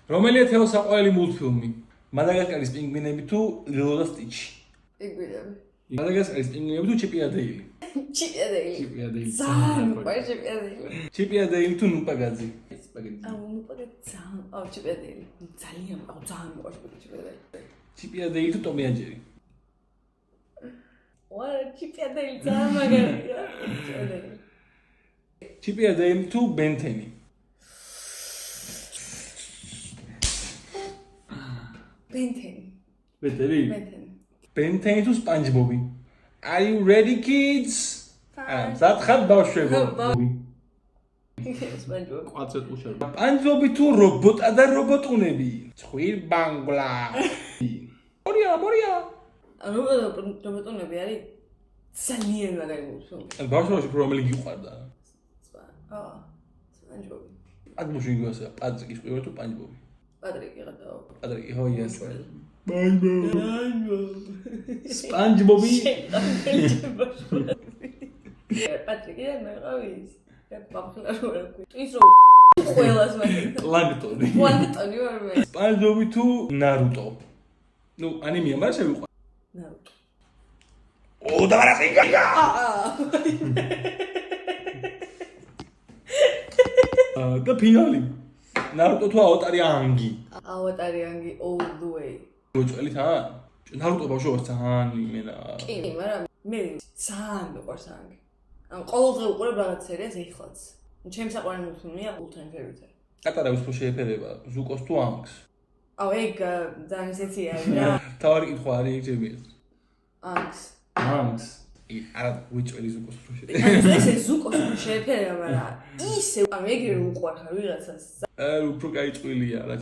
რომელია თელოსაყვარელი მულტფილმი? მადაგასკარის პინგვინები თუ ლილო და სტიჩი? პინგვინები. მადაგასკარის პინგვინები თუ ჩიპი და დეილი? ჩიპი და დეილი. ჩიპი და დეილი. ძალიან მიყვარს ჩიპი და დეილი. ჩიპი და დეილი თუ ნუპაგაძე? ნუპაგაძე ძალიან. ჩიპი და დეილი. ძალიან მიყვარს ჩიპი და დეილი. ჩიპი და დეილი თუ ტომი და ჯერი? ჩიპი და დეილი ძალიან მაგარია. ჩიპი და დეილი თუ ბენტენი? ბენტენი. ბენტენი? ბენტენი. ბენტენი თუ სპანჯბობი? Are you ready kids? სათხარ ბავშვებო. სპანჯბობი. ყვაცეთ უშავ. სპანჯბობი თუ რობოტა და რობოტუნები? ცხვირ ბანგლა. მორია. რობოტუნები არის ძალიან მაგარი მულტფილმი. ბავშვობაში რომელი გიყვარდა? სპანჯბობი. აგმუში გასა პატრიკის ყირო თუ პანჯბობი? პატრიკი გადაო. პატრიკი ხო yes. სპანჯბობი. პატრიკი და მე ყავის. და პაპლარო ის რო ყველას მაგარი. პლანქტონი. პლანქტონი ვარ მე. სპანჯბობი თუ ნარუტო? ნუ ანიმეა მაგრამ შევიყვარ. ნარუტო. და ფინალი. ნარუტო თუ ავატარი ანგი? ავატარი ანგი all the way. მოწველი თან? ნარუტო ბავშვობას ძალიან იმენა. კი, მაგრამ მე ძალიან მიყვარს ანგი. ყოველდღე უყურებ რაღაც სერიას ეხლაც. ჩემი საყვარელი მულტფილმია all time favorite. კატარა უსფო შეეფერება ზუკოს თუ ანგს? ეგ ძალიან ისეთი არის რა. თავი კითხვა არის ჯერმია. ანგს. არა უჭველი ზუკოს რო შეეფერება. ესე ზუკოს რო შეეფერება რა. ისე ეგრე უყვარხარ ვიღაცას. უფრო კაი წვილია რა.